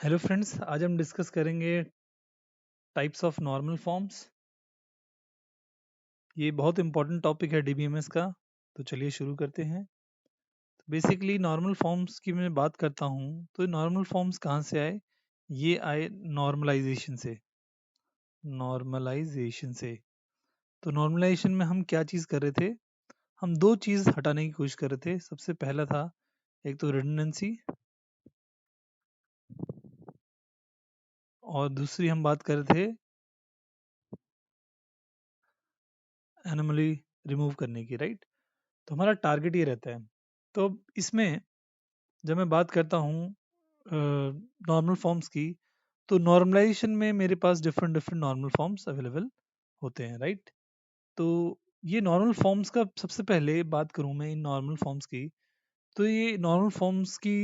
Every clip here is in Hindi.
हेलो फ्रेंड्स, आज हम डिस्कस करेंगे टाइप्स ऑफ नॉर्मल फॉर्म्स। ये बहुत इंपॉर्टेंट टॉपिक है डीबीएमएस का। तो चलिए शुरू करते हैं। बेसिकली नॉर्मल फॉर्म्स की मैं बात करता हूँ तो नॉर्मल फॉर्म्स कहाँ से आए? ये आए नॉर्मलाइजेशन से। नॉर्मलाइजेशन से तो नॉर्मलाइजेशन में हम क्या चीज़ कर रहे थे? हम दो चीज़ हटाने की कोशिश कर रहे थे। सबसे पहला था एक तो रिडंडेंसी, और दूसरी हम बात कर रहे थे एनोमली रिमूव करने की, राइट? तो हमारा टारगेट ये रहता है। तो इसमें जब मैं बात करता हूँ नॉर्मल फॉर्म्स की, तो नॉर्मलाइजेशन में मेरे पास different different normal forms available होते हैं, राइट? तो ये नॉर्मल फॉर्म्स का सबसे पहले बात करूँ मैं इन नॉर्मल फॉर्म्स की, तो ये नॉर्मल फॉर्म्स की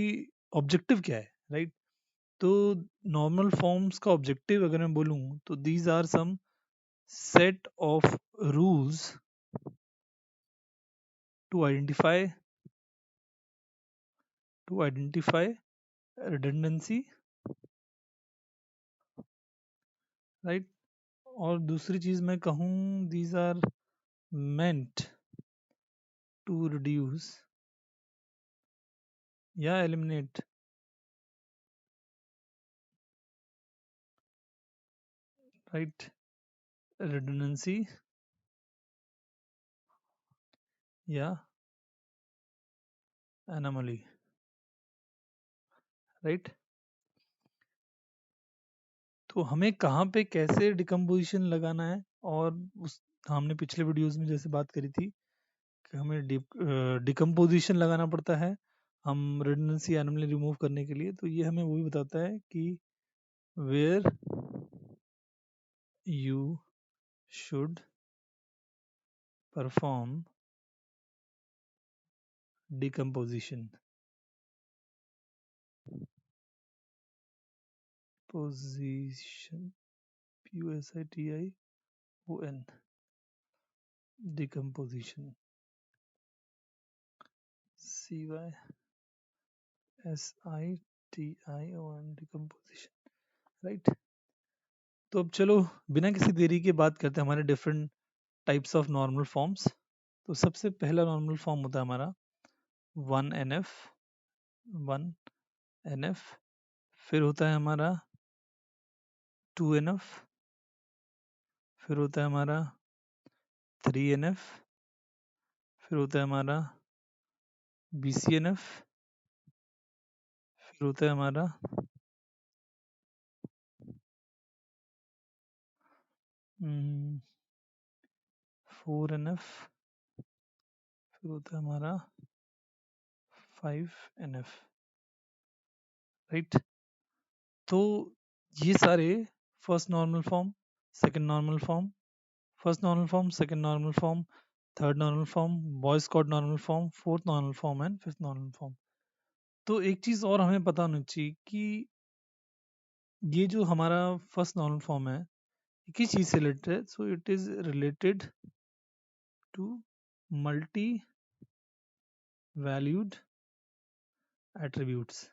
ऑब्जेक्टिव क्या है, राइट? तो नॉर्मल फॉर्म्स का ऑब्जेक्टिव अगर मैं बोलूँ तो these are some set of rules to identify to identify redundancy, right? और दूसरी चीज मैं कहूँ, these are meant to reduce या eliminate right redundancy या anomaly, right? तो हमें कहाँ पे कैसे डिकम्पोजिशन लगाना है, और उस हमने पिछले वीडियोस में जैसे बात करी थी कि हमें डिकम्पोजिशन लगाना पड़ता है हम रिडंडेंसी एनोमली रिमूव करने के लिए। तो ये हमें वही बताता है कि where you should perform decomposition position PUSITION decomposition CYSITION decomposition, right? तो अब चलो बिना किसी देरी के बात करते हैं हमारे different types of normal forms. तो सबसे पहला नॉर्मल फॉर्म होता है हमारा 1NF। 1NF। फिर होता है हमारा 2NF। फिर होता है हमारा 3NF। फिर होता है हमारा BCNF। फिर होता है हमारा 4NF। फिर होता है हमारा 5NF, राइट? तो ये सारे first normal form, second normal form, first normal form, second normal form, third normal form, Boyce Codd normal form, fourth normal form and fifth normal form. तो एक चीज और हमें पता होनी चाहिए कि ये जो हमारा फर्स्ट नॉर्मल फॉर्म है ये किस चीज से रिलेटेड है? So it is related to multi valued attributes,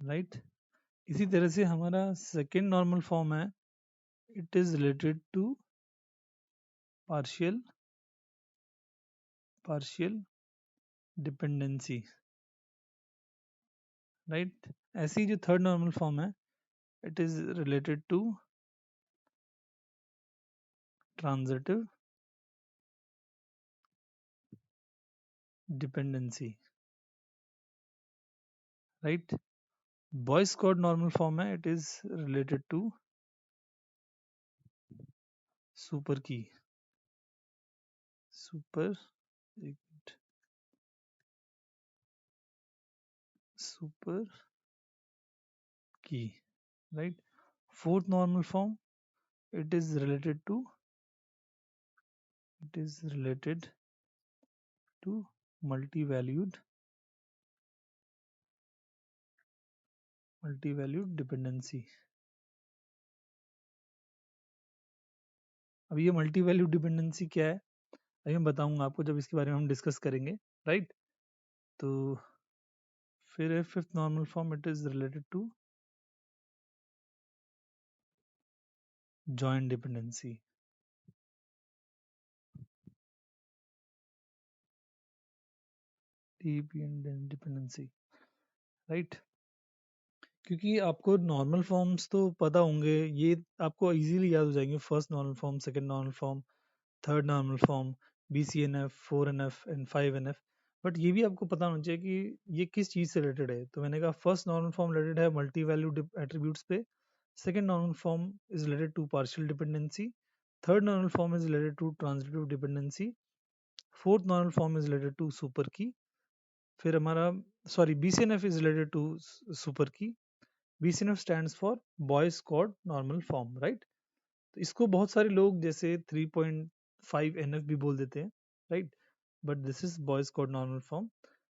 right? इसी तरह से हमारा सेकेंड नॉर्मल फॉर्म है, it is related to partial partial dependency, right? ऐसे ही जो थर्ड नॉर्मल फॉर्म है, it is related to transitive dependency, right? Boyce Codd normal form है, it is related to super key, super super key, right? Fourth normal form, it is related to it is related to multi-valued dependency। अब ये मल्टी वैल्यू डिपेंडेंसी क्या है अभी मैं बताऊंगा आपको जब इसके बारे में हम डिस्कस करेंगे, राइट? तो फिर है fifth normal form, it is related to joint dependency. Dependency, right. क्योंकि आपको नॉर्मल फॉर्म्स तो पता होंगे, ये आपको इजीली याद हो जाएंगे। First normal form, second normal form, third normal form, BCNF, 4NF and 5NF। But ये भी आपको पता होना चाहिए कि ये किस चीज़ से रिलेटेड है। तो मैंने कहा फर्स्ट नॉर्मल फॉर्म रिलेटेड है मल्टी वैल्यू एट्रीब्यूट्स पे, second normal form is related to partial dependency, third normal form is related to transitive dependency, fourth normal form is related to super key. फिर हमारा sorry BCNF is related to super key. BCNF stands for Boyce Codd normal form, right. तो इसको बहुत सारे लोग जैसे 3.5 NF भी बोल देते हैं, right. But this is Boyce Codd normal form.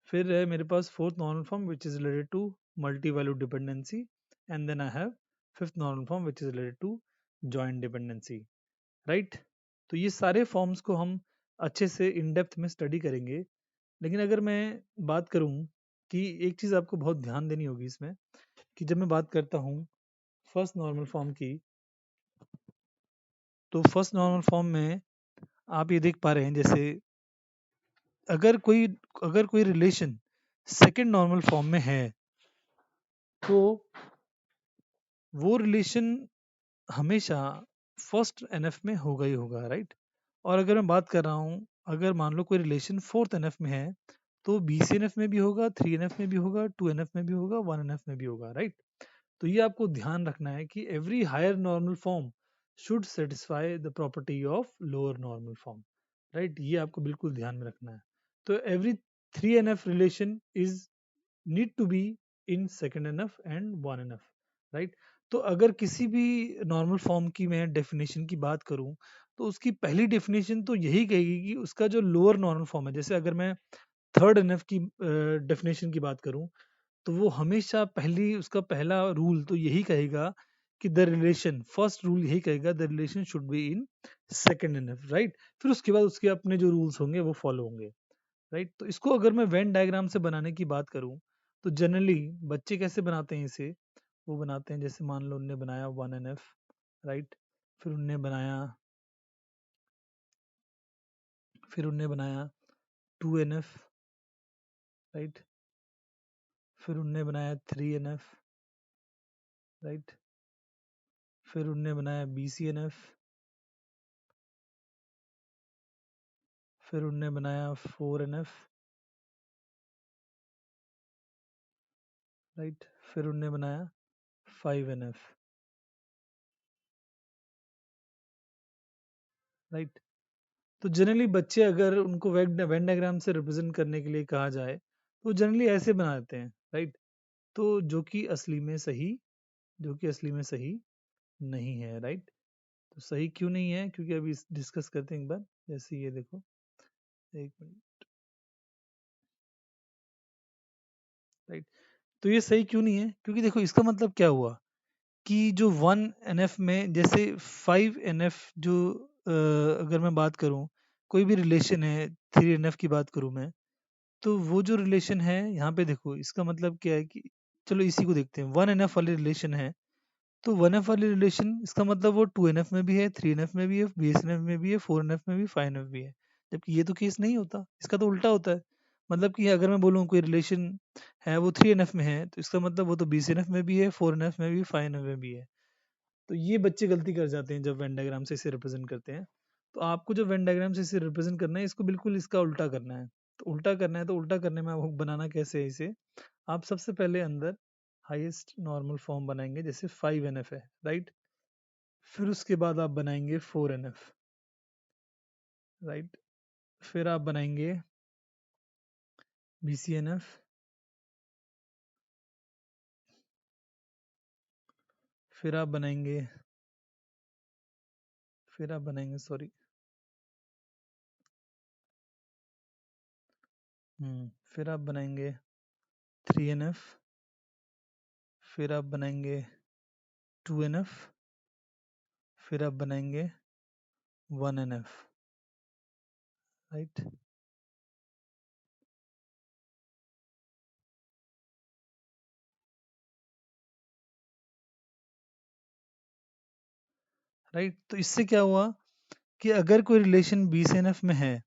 फिर है मेरे पास fourth normal form which is related to multi value dependency, and then I have fifth normal form which is related to joint dependency, right. तो ये सारे फॉर्म्स को हम अच्छे से इन डेप्थ में स्टडी करेंगे। लेकिन अगर मैं बात करूं कि एक चीज़ आपको बहुत ध्यान देनी होगी इसमें, कि जब मैं बात करता हूँ फर्स्ट नॉर्मल फॉर्म की, तो फर्स्ट नॉर्मल फॉर्म में आप ये देख पा रहे हैं जैसे अगर कोई अगर कोई रिलेशन सेकंड नॉर्मल फॉर्म में है तो वो रिलेशन हमेशा फर्स्ट एनएफ में होगा ही होगा, राइट। और अगर मैं बात कर रहा हूँ, अगर मान लो कोई रिलेशन फोर्थ एनएफ में है तो BCNF में भी होगा, 3NF में भी होगा, 2NF में भी होगा, 1NF में भी होगा, राइट। तो ये आपको ध्यान रखना है कि every higher normal form should satisfy the property of lower normal form, right. ये आपको बिल्कुल ध्यान में रखना है। तो every 3NF relation is need to be in second NF and 1NF, right. तो अगर किसी भी नॉर्मल फॉर्म की मैं डेफिनेशन की बात करूं तो उसकी पहली डेफिनेशन तो यही कहेगी कि उसका जो लोअर नॉर्मल फॉर्म है, जैसे अगर मैं थर्ड एनएफ की डेफिनेशन की बात करूं तो वो हमेशा पहली उसका पहला रूल तो यही कहेगा कि द रिलेशन, फर्स्ट रूल यही कहेगा the relation should be in second NF, right. फिर उसके बाद उसके अपने जो रूल्स होंगे वो फॉलो होंगे, राइट। तो इसको अगर मैं वेन डायग्राम से बनाने की बात करूं तो जनरली बच्चे कैसे बनाते हैं इसे, वो बनाते हैं जैसे मान लो उनने बनाया 1NF, राइट। फिर उनने बनाया फिर उनने बनाया 2NF, राइट। फिर उनने बनाया 3NF, राइट। फिर उनने बनाया BCNF, फिर उनने बनाया 4NF, राइट। फिर उनने बनाया 5NF, राइट। तो जनरली बच्चे अगर उनको वेन डायग्राम से रिप्रेजेंट करने के लिए कहा जाए तो जनरली ऐसे बनाते हैं, राइट। तो जो कि असली में सही नहीं है, राइट। तो सही क्यों नहीं है, क्योंकि अभी डिस्कस करते हैं एक बार। जैसे ये देखो, एक मिनट, राइट। तो ये सही क्यों नहीं है, क्योंकि देखो इसका मतलब क्या हुआ कि जो 1NF में जैसे 5NF जो अगर मैं बात करूं, कोई भी रिलेशन है, 3NF की बात करूं मैं, तो वो जो रिलेशन है यहाँ पे देखो इसका मतलब क्या है कि चलो इसी को देखते हैं। 1NF वाली रिलेशन है तो 1F वाली रिलेशन इसका मतलब वो 2NF में भी है, 3NF में भी है, BSNF में भी है, 4NF में भी, 5NF भी है। जबकि ये तो केस नहीं होता, इसका तो उल्टा होता है। मतलब कि अगर मैं बोलूँ कोई रिलेशन है वो 3NF में है तो इसका मतलब वो तो BCNF में भी है, 4NF में भी, 5NF में भी है। तो ये बच्चे गलती कर जाते हैं जब वेन डायग्राम से इसे रिप्रेजेंट करते हैं। तो आपको जो वेन डायग्राम से इसे रिप्रेजेंट करना है, इसको बिल्कुल इसका उल्टा करना है। तो उल्टा करना है तो उल्टा करने में आपको बनाना कैसे है इसे, आप सबसे पहले अंदर हाईएस्ट नॉर्मल फॉर्म बनाएंगे, जैसे 5NF है, राइट। फिर उसके बाद आप बनाएंगे 4NF, राइट। फिर आप बनाएंगे BCNF, फिर आप बनाएंगे सॉरी, फिर आप बनाएंगे 3NF, फिर आप बनाएंगे 2NF, फिर आप बनाएंगे 1NF, राइट। राइट। तो इससे क्या हुआ कि अगर कोई रिलेशन बी से एन एफ में है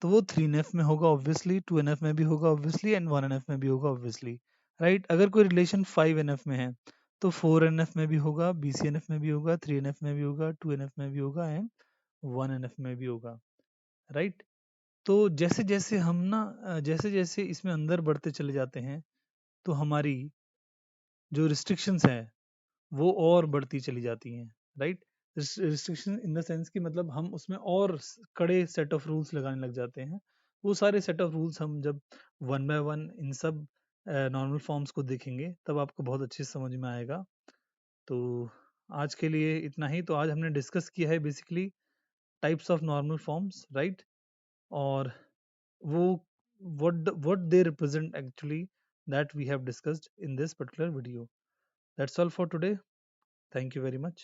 तो वो 3NF में होगा ऑब्वियसली, 2NF में भी होगा ऑब्वियसली एंड 1NF में भी होगा ऑब्वियसली, राइट। अगर कोई रिलेशन 5NF में है तो 4NF में भी होगा, BCNF में भी होगा, 3NF में भी होगा, 2NF में भी होगा एंड 1NF में भी होगा, राइट। तो जैसे जैसे हम ना जैसे जैसे इसमें अंदर बढ़ते चले जाते हैं तो हमारी जो रिस्ट्रिक्शंस हैं वो और बढ़ती चली जाती हैं, right. Restriction in the sense कि मतलब हम उसमें और कड़े सेट ऑफ रूल्स लगाने लग जाते हैं। वो सारे सेट ऑफ रूल्स हम जब वन बाय वन इन सब नॉर्मल फॉर्म्स को देखेंगे तब आपको बहुत अच्छे से समझ में आएगा। तो आज के लिए इतना ही। तो आज हमने डिस्कस किया है basically types of normal forms, right. और वो what they represent actually that we have discussed in this particular video. That's all for today. Thank you very much.